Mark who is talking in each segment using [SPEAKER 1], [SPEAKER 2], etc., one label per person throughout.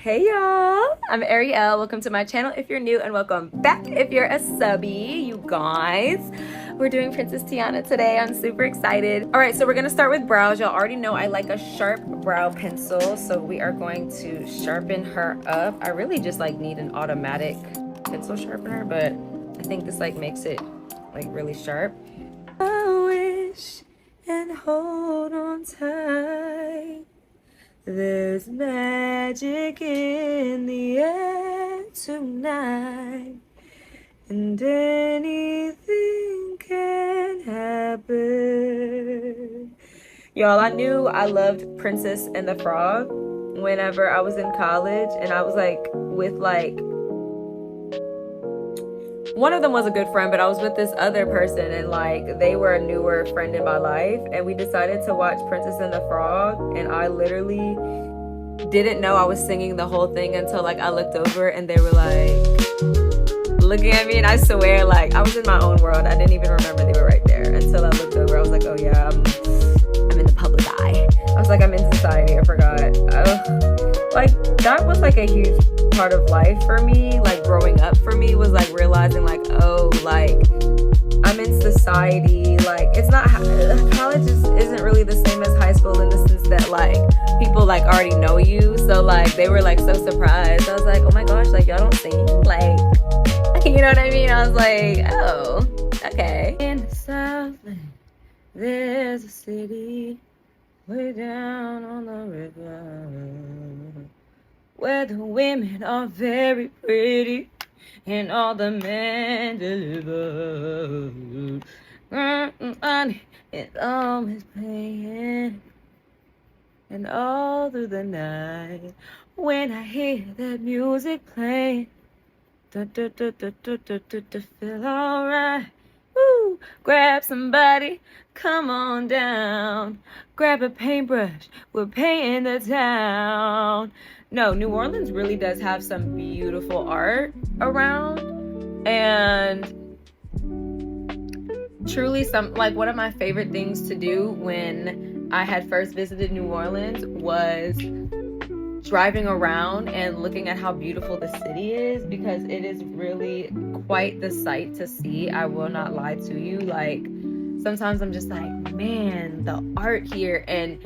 [SPEAKER 1] Hey y'all, I'm Ariel. Welcome to my channel if you're new, and welcome back if you're a subby, you guys. We're doing Princess Tiana today. I'm super excited. All right, so we're gonna start with brows. Y'all already know I like a sharp brow pencil, so we are going to sharpen her up. I really just need an automatic pencil sharpener, but I think this makes it really sharp. I wish and hold on tight. There's magic in the air tonight, and anything can happen. Y'all, I knew I loved Princess and the Frog whenever I was in college, and I was with one of them was a good friend, but I was with this other person, and they were a newer friend in my life, and we decided to watch Princess and the Frog, and I literally didn't know I was singing the whole thing until I looked over and they were looking at me, and I swear I was in my own world. I didn't even remember they were right there until I looked over. I was like, oh yeah, I'm in the public eye. I was like, I'm in society. I forgot. That was a huge part of life for me. Growing up for me was realizing oh, I'm in society. It's not, college isn't really the same as high school in the sense that people already know you. So they were so surprised. I was like, oh my gosh, y'all don't sing, you know what I mean? I was like, oh, okay. In the Southland, there's a city way down on the river where the women are very pretty and all the men deliver. Money is always playing, and all through the night when I hear that music playing, feel alright. Woo! Grab somebody, come on down. Grab a paintbrush, we're painting the town. No, New Orleans really does have some beautiful art around, and truly one of my favorite things to do when I had first visited New Orleans was driving around and looking at how beautiful the city is, because it is really quite the sight to see. I will not lie to you. Sometimes I'm just man, the art here. And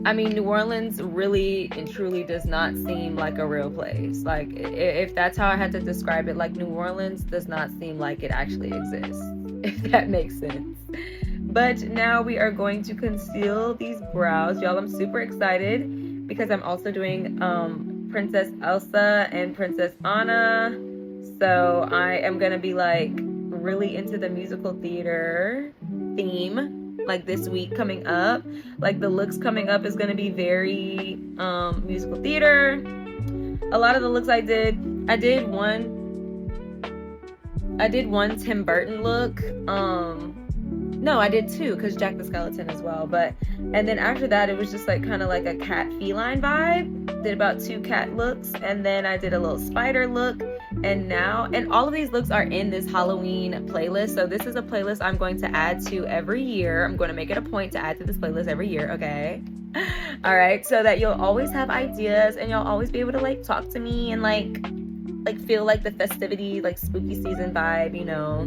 [SPEAKER 1] I mean, New Orleans really and truly does not seem like a real place. If that's how I had to describe it, New Orleans does not seem like it actually exists, if that makes sense. But now we are going to conceal these brows. Y'all, I'm super excited because I'm also doing Princess Elsa and Princess Anna. So I am gonna be really into the musical theater theme this week coming up. The looks coming up is gonna be very musical theater. A lot of the looks I did one Tim Burton look. No, I did two, because Jack the Skeleton as well. And then after that, it was just kind of a cat feline vibe. Did about two cat looks, and then I did a little spider look. And all of these looks are in this Halloween playlist. So this is a playlist I'm going to add to every year. I'm going to make it a point to add to this playlist every year, okay? All right, so that you'll always have ideas, and you'll always be able to talk to me and feel the festivity, spooky season vibe, you know?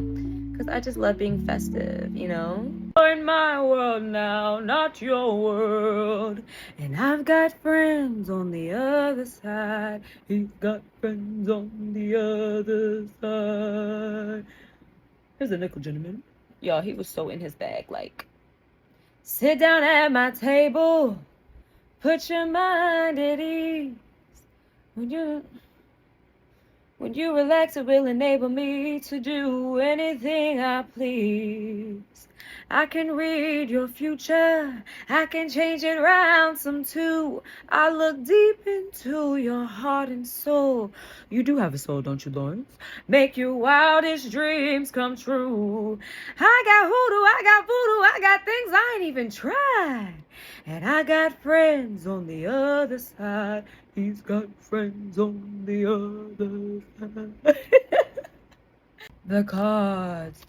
[SPEAKER 1] Because I just love being festive, you know? You're in my world now, not your world. And I've got friends on the other side. He's got friends on the other side. Here's a nickel, gentleman. Y'all, he was so in his bag. Sit down at my table. Put your mind at ease. When you relax, it will enable me to do anything I please. I can read your future. I can change it around some too. I look deep into your heart and soul. You do have a soul, don't you, Lawrence? Make your wildest dreams come true. I got hoodoo, I got voodoo, I got things I ain't even tried. And I got friends on the other side. He's got friends on the other side. The cards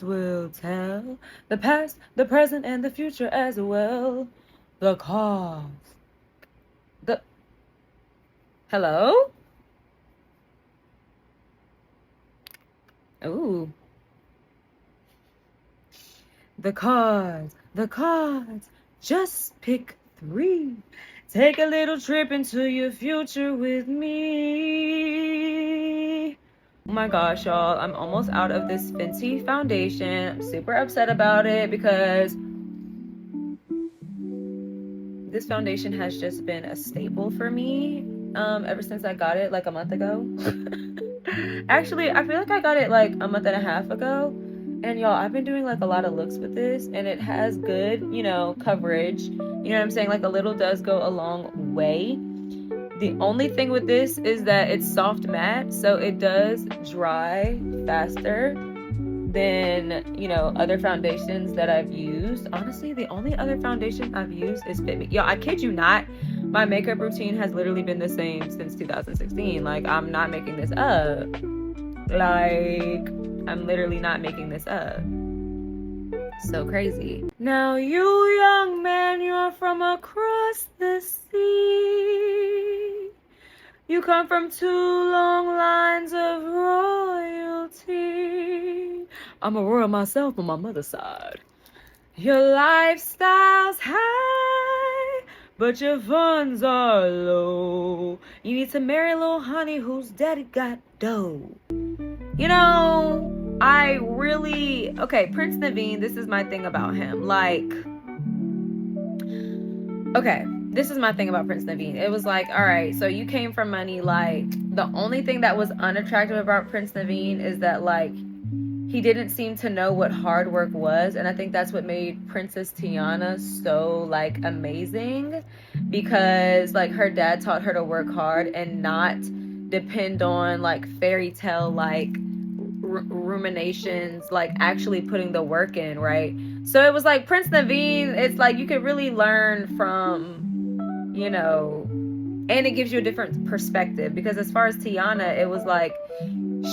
[SPEAKER 1] will tell. The past, the present, and the future as well. The cards. Hello? Ooh. The cards. Just pick 3. Take a little trip into your future with me. Oh my gosh, y'all. I'm almost out of this Fenty foundation. I'm super upset about it because this foundation has just been a staple for me ever since I got it like a month ago. Actually, I feel like I got it like a month and a half ago. And y'all, I've been doing like a lot of looks with this, and it has good, coverage. You know what I'm saying? Like a little does go a long way. The only thing with this is that it's soft matte, so it does dry faster than, other foundations that I've used. Honestly, the only other foundation I've used is Fit Me. Yo, I kid you not, my makeup routine has literally been the same since 2016. Like, I'm not making this up. Like, I'm literally not making this up. So crazy. Now, you young man, you're from across the sea. You come from 2 long lines of royalty. I'm a royal myself on my mother's side. Your lifestyle's high, but your funds are low. You need to marry a little honey whose daddy got dough. Okay, Prince Naveen, this is my thing about him. This is my thing about Prince Naveen. It was like, all right, so you came from money. Like, the only thing that was unattractive about Prince Naveen is that, like, he didn't seem to know what hard work was. And I think that's what made Princess Tiana so, like, amazing. Because, like, her dad taught her to work hard and not depend on, like, fairy tale, like, ruminations, like actually putting the work in, right? So it was like Prince Naveen, it's like you could really learn from, and it gives you a different perspective, because as far as Tiana, it was like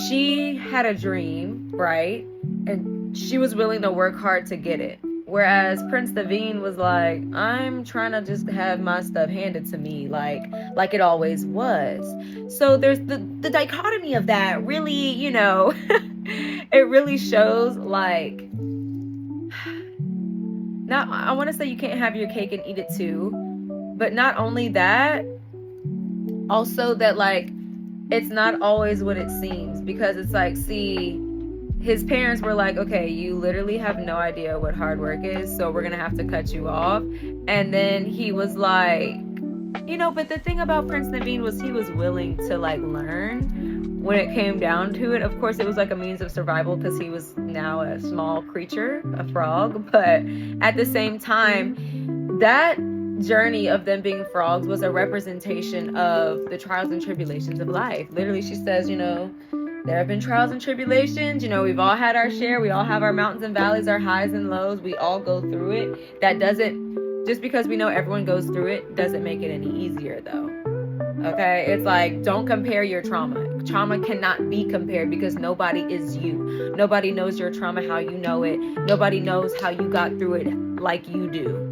[SPEAKER 1] she had a dream, right? And she was willing to work hard to get it. Whereas Prince Naveen was like, I'm trying to just have my stuff handed to me like it always was. So there's the dichotomy of that really, it really shows, like, not, I want to say you can't have your cake and eat it too, but not only that, also that, like, it's not always what it seems, because it's like, see, his parents were like, okay, you literally have no idea what hard work is, so we're gonna have to cut you off. And then he was like, but the thing about Prince Naveen was he was willing to, like, learn when it came down to it. Of course, it was like a means of survival because he was now a small creature, a frog. But at the same time, that journey of them being frogs was a representation of the trials and tribulations of life. Literally, she says, there have been trials and tribulations. We've all had our share. We all have our mountains and valleys, our highs and lows. We all go through it. That doesn't, just because we know everyone goes through it, doesn't make it any easier, though. Okay? It's like, don't compare your trauma. Trauma cannot be compared because nobody is you. Nobody knows your trauma how you know it. Nobody knows how you got through it like you do.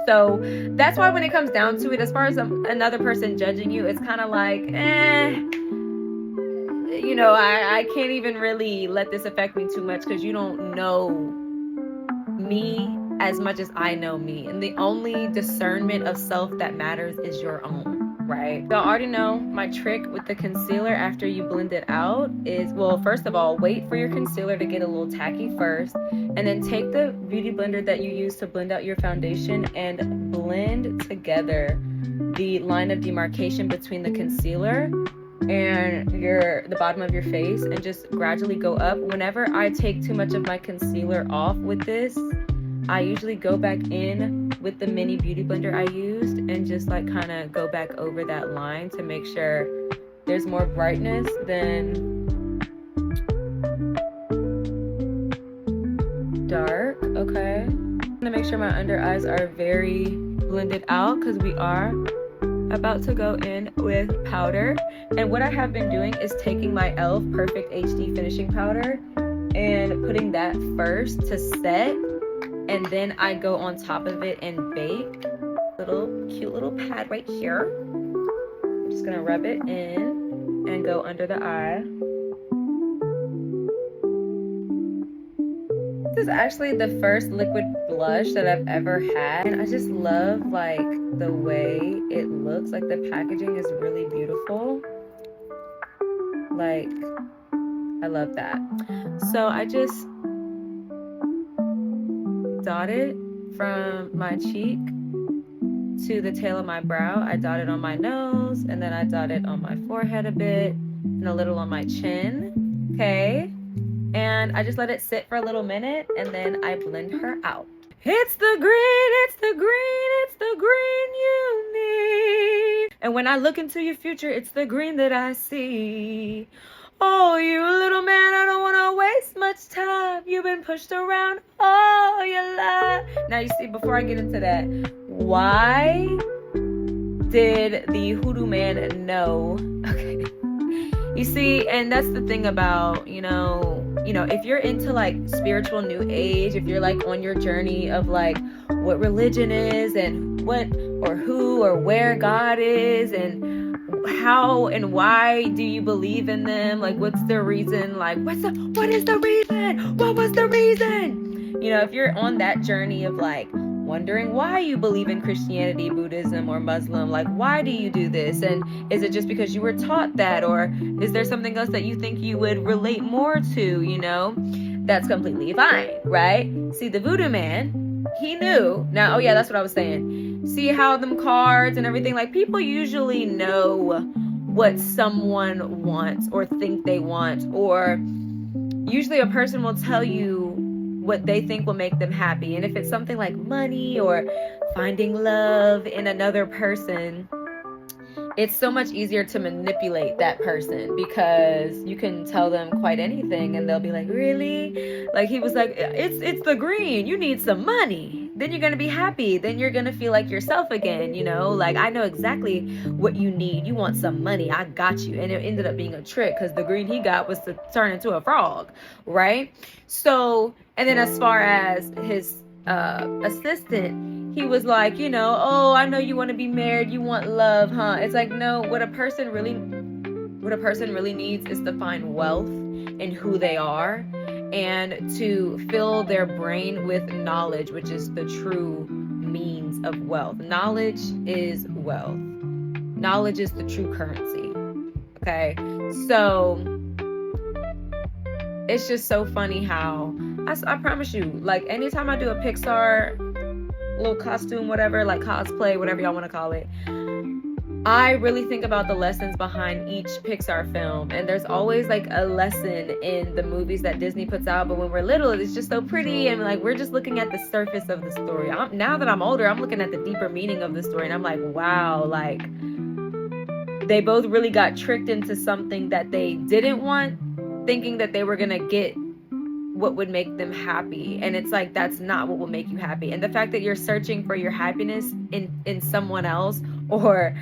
[SPEAKER 1] So that's why when it comes down to it, as far as another person judging you, it's kind of like, I can't even really let this affect me too much because you don't know me as much as I know me. And the only discernment of self that matters is your own, right? Y'all already know my trick with the concealer after you blend it out is, well, first of all, wait for your concealer to get a little tacky first, and then take the beauty blender that you use to blend out your foundation and blend together the line of demarcation between the concealer and the bottom of your face, and just gradually go up. Whenever I take too much of my concealer off with this, I usually go back in with the mini beauty blender I used and just like kind of go back over that line to make sure there's more brightness than dark. Okay, I'm gonna make sure my under eyes are very blended out because we are about to go in with powder. And what I have been doing is taking my e.l.f. Perfect HD finishing powder and putting that first to set, and then I go on top of it and bake. Cute little pad right here. I'm just gonna rub it in and go under the eye. This is actually the first liquid blush that I've ever had, and I just love like the way it looks. Like the packaging is really beautiful. Like, I love that. So I just dot it from my cheek to the tail of my brow. I dot it on my nose, and then I dot it on my forehead a bit, and a little on my chin. Okay. And I just let it sit for a little minute, and then I blend her out. It's the green, it's the green, it's the green you need. And when I look into your future, it's the green that I see. Oh, you little man, I don't want to waste much time. You've been pushed around all your life. Now, you see, before I get into that, why did the hoodoo man know? Okay. You see, and that's the thing about, you know, if you're into like spiritual new age, if you're like on your journey of like what religion is and what or who or where God is and how and why do you believe in them? Like, what's the reason? Like, what is the reason? What was the reason? You know, if you're on that journey of like wondering why you believe in Christianity, Buddhism, or Muslim, like, why do you do this? And is it just because you were taught that? Or is there something else that you think you would relate more to, you know? That's completely fine, right? See, the voodoo man, he knew. Now, oh yeah, that's what I was saying. See how them cards and everything, like, people usually know what someone wants or think they want, or usually a person will tell you what they think will make them happy. And if it's something like money or finding love in another person, it's so much easier to manipulate that person because you can tell them quite anything and they'll be like, really? Like, he was like, it's the green, you need some money, then you're gonna be happy, then you're gonna feel like yourself again, you know? Like, I know exactly what you need. You want some money, I got you. And it ended up being a trick because the green he got was to turn into a frog, right? So, and then as far as his assistant, he was like, you know, oh, I know you want to be married, you want love, huh? It's like, no, what a person really needs is to find wealth in who they are and to fill their brain with knowledge, which is the true means of wealth. Knowledge is wealth. Knowledge is the true currency. Okay? So it's just so funny how I promise you, like, anytime I do a Pixar little costume, whatever, like cosplay, whatever y'all want to call it, I really think about the lessons behind each Pixar film. And there's always like a lesson in the movies that Disney puts out, but when we're little, it's just so pretty and like we're just looking at the surface of the story. Now that I'm older, I'm looking at the deeper meaning of the story, and I'm like, wow, like they both really got tricked into something that they didn't want, thinking that they were gonna get what would make them happy. And it's like, that's not what will make you happy. And the fact that you're searching for your happiness in someone else or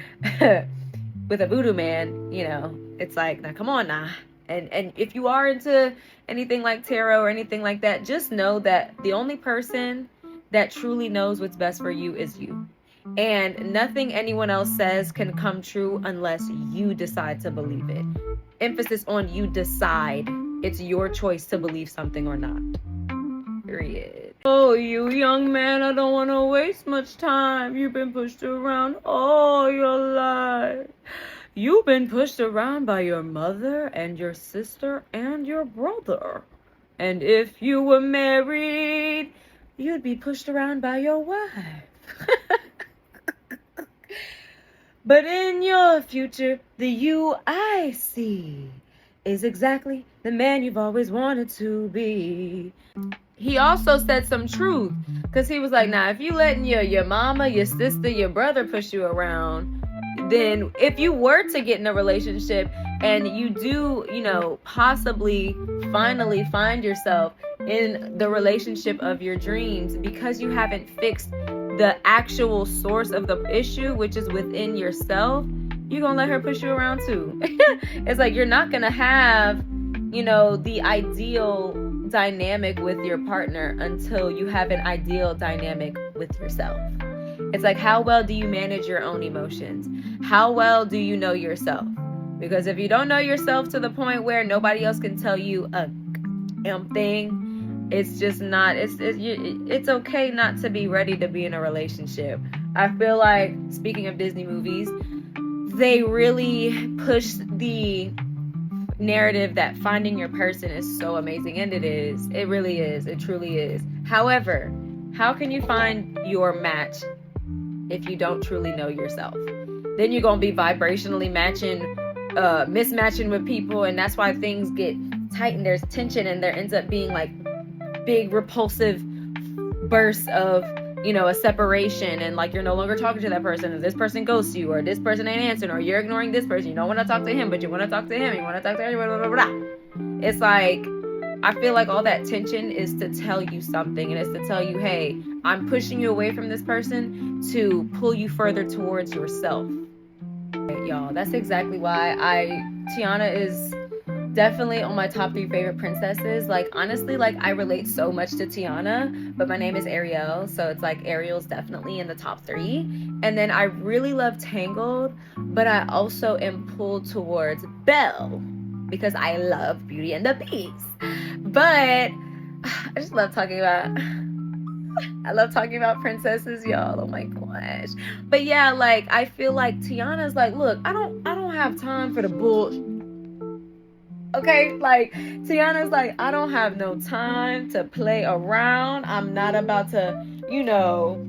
[SPEAKER 1] with a voodoo man, you know, it's like, now come on now. And if you are into anything like tarot or anything like that, just know that the only person that truly knows what's best for you is you. And nothing anyone else says can come true unless you decide to believe it. Emphasis on you decide. It's your choice to believe something or not. Period. Oh, you young man, I don't want to waste much time. You've been pushed around all your life. You've been pushed around by your mother and your sister and your brother. And if you were married, you'd be pushed around by your wife. But in your future, the you I see is exactly the man you've always wanted to be. He also said some truth, because he was like, now, if you letting your mama, your sister, your brother push you around, then if you were to get in a relationship and you do, you know, possibly finally find yourself in the relationship of your dreams, because you haven't fixed the actual source of the issue, which is within yourself, you're gonna let her push you around too. It's like, you're not gonna have, you know, the ideal dynamic with your partner until you have an ideal dynamic with yourself. It's like, how well do you manage your own emotions? How well do you know yourself? Because if you don't know yourself to the point where nobody else can tell you a damn thing, it's just not, it's okay not to be ready to be in a relationship. I feel like, speaking of Disney movies, they really push the narrative that finding your person is so amazing, and it is. It really is. It truly is. However, how can you find your match if you don't truly know yourself? Then you're gonna be vibrationally mismatching with people, and that's why things get tight and there's tension, and there ends up being like big repulsive bursts of, you know, a separation, and like you're no longer talking to that person, or this person ghosts you, or this person ain't answering, or you're ignoring this person. You don't want to talk to him, but you want to talk to him. You want to talk to him. Blah, blah, blah, blah. It's like, I feel like all that tension is to tell you something, and it's to tell you, hey, I'm pushing you away from this person to pull you further towards yourself. Right, y'all, that's exactly why Tiana is definitely on my top 3 favorite princesses. Like, honestly, like, I relate so much to Tiana, but my name is Ariel, so it's like Ariel's definitely in the top 3. And then I really love Tangled, but I also am pulled towards Belle because I love Beauty and the Beast. But I just love talking about princesses, y'all. Oh my gosh. But yeah, like, I feel like Tiana's like, look, I don't have time for the bullshit. Okay, like, Tiana's like, I don't have no time to play around. I'm not about to, you know,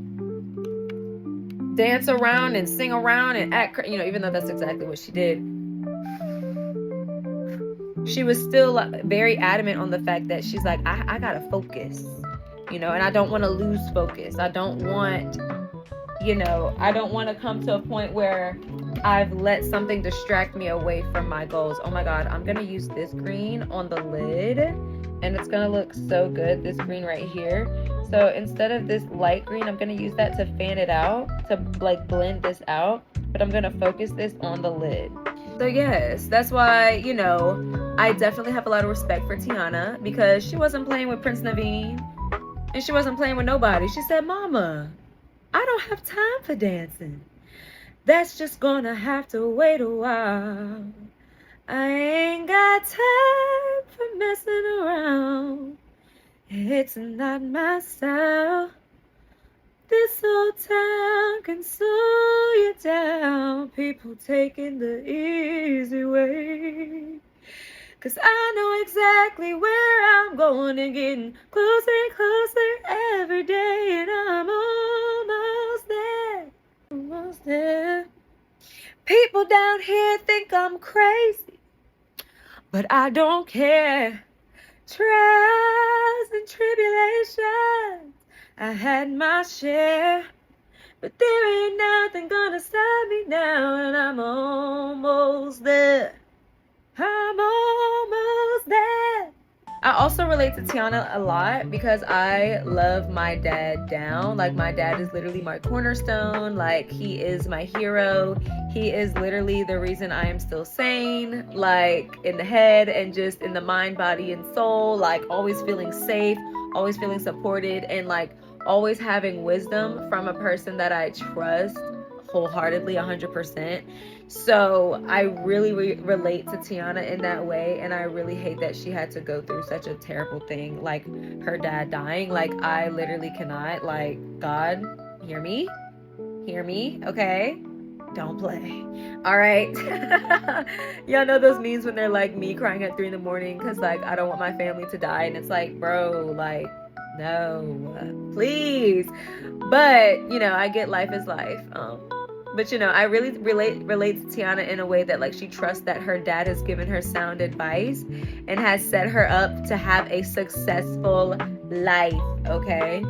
[SPEAKER 1] dance around and sing around and act, you know, even though that's exactly what she did. She was still very adamant on the fact that she's like, I gotta focus, you know, and I don't want to lose focus. I don't want, you know, I don't want to come to a point where I've let something distract me away from my goals. Oh my God, I'm going to use this green on the lid, and it's going to look so good, this green right here. So instead of this light green, I'm going to use that to fan it out, to like blend this out, but I'm going to focus this on the lid. So yes, that's why, you know, I definitely have a lot of respect for Tiana, because she wasn't playing with Prince Naveen, and she wasn't playing with nobody. She said, Mama, I don't have time for dancing. That's just gonna have to wait a while. I ain't got time for messing around. It's not my style. This old town can slow you down. People taking the easy way. 'Cause I know exactly where I'm going, and getting closer and closer every day. And I'm almost there. Almost there. People down here think I'm crazy, but I don't care. Trials and tribulations, I had my share, but there ain't nothing gonna stop me now, and I'm almost there. I'm almost there. I also relate to Tiana a lot because I love my dad down. Like, my dad is literally my cornerstone. Like, he is my hero. He is literally the reason I am still sane, like, in the head and just in the mind, body, and soul. Like, always feeling safe, always feeling supported, and like always having wisdom from a person that I trust wholeheartedly, 100%. So I really relate to Tiana in that way, and I really hate that she had to go through such a terrible thing, like her dad dying. Like, I literally cannot, like, God, hear me, okay? Don't play. All right. Y'all know those memes when they're like me crying at 3 a.m. because, like, I don't want my family to die, and it's like, bro, like, no, please. But, you know, I get life is life. But, you know, I really relate to Tiana in a way that, like, she trusts that her dad has given her sound advice and has set her up to have a successful life, okay?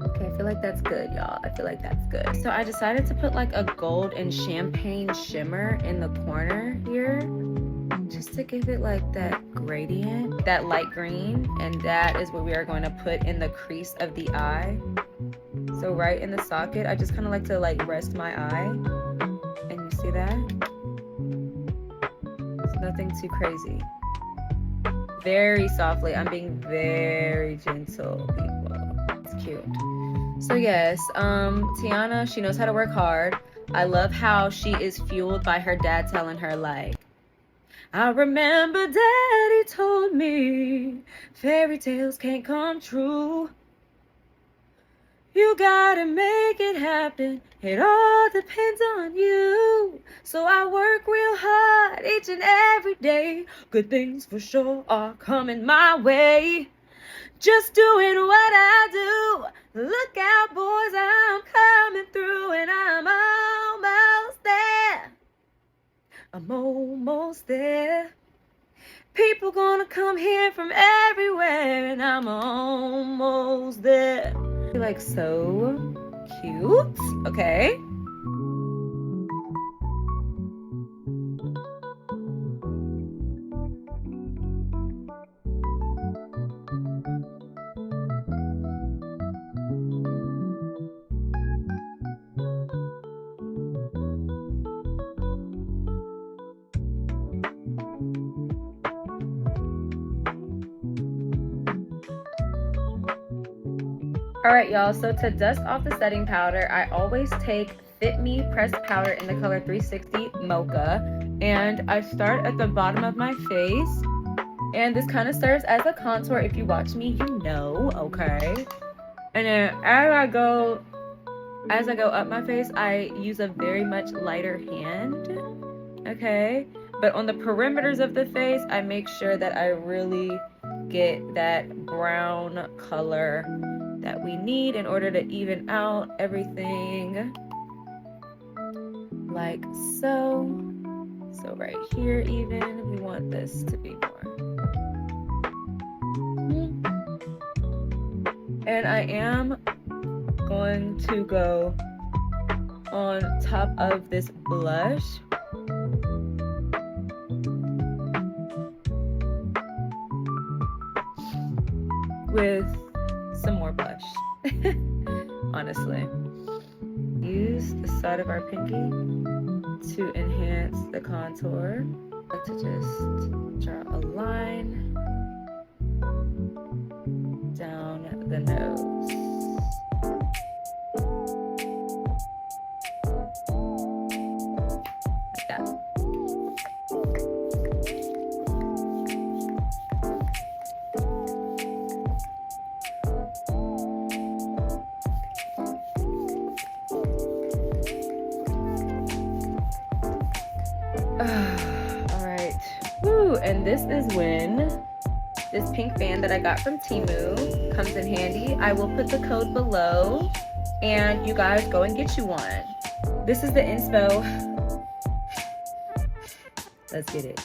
[SPEAKER 1] Okay, I feel like that's good, y'all. I feel like that's good. So I decided to put, like, a gold and champagne shimmer in the corner here, just to give it, like, that gradient, that light green, and that is what we are going to put in the crease of the eye. So right in the socket, I just kind of like to, like, rest my eye, and you see that? It's nothing too crazy. Very softly. I'm being very gentle, people. It's cute. So yes, Tiana, she knows how to work hard. I love how she is fueled by her dad telling her, like, I remember Daddy told me fairy tales can't come true. You gotta make it happen. It all depends on you. So I work real hard each and every day. Good things for sure are coming my way. Just doing what I do. Look out, boys, I'm coming through and I'm almost there. I'm almost there. People gonna come here from everywhere and I'm almost there. Like so cute. Okay. All right, y'all, so to dust off the setting powder, I always take Fit Me pressed powder in the color 360 Mocha, and I start at the bottom of my face, and this kind of serves as a contour. If you watch me, you know, okay? And then as I go up my face, I use a very much lighter hand, okay? But on the perimeters of the face, I make sure that I really get that brown color that we need in order to even out everything, like so. So right here, even, we want this to be more. And I am going to go on top of this blush with some more blush. Honestly, use the side of our pinky to enhance the contour. I like to just draw a line down the nose. Like that. Alright. Woo! And this is when this pink band that I got from Temu comes in handy. I will put the code below and you guys go and get you one. This is the inspo. Let's get it.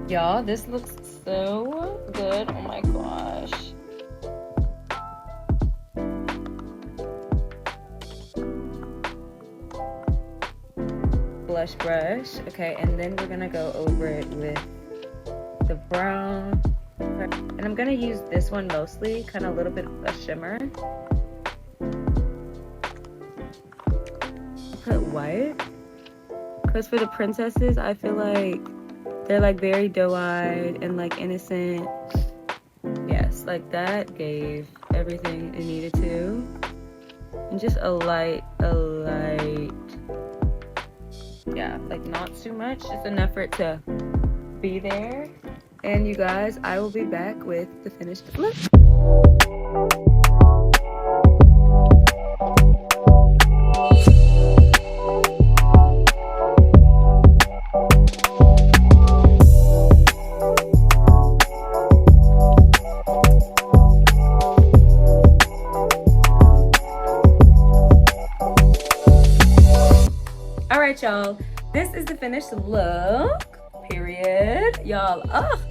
[SPEAKER 1] Y'all, this looks so good. Oh my gosh. Blush brush. Okay, and then we're gonna go over it with the brown. And I'm gonna use this one mostly, kind of a little bit of a shimmer. Put white. Because for the princesses, I feel like they're like very doe-eyed and like innocent. Yes, like that gave everything it needed to. And just a light, yeah, like not too much, just enough for it to be there. And you guys, I will be back with the finished look. All right, y'all, this is the finished look, period. Y'all, oh,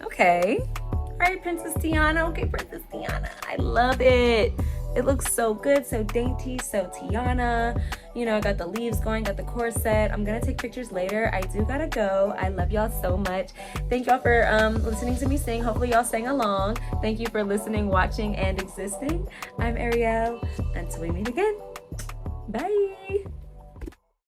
[SPEAKER 1] okay. All right, Princess Tiana. Okay, Princess Tiana. I love it. It looks so good, so dainty, so Tiana. You know, I got the leaves going, got the corset. I'm gonna take pictures later. I do gotta go. I love y'all so much. Thank y'all for listening to me sing. Hopefully y'all sang along. Thank you for listening, watching, and existing. I'm Ariel. Until we meet again. Bye.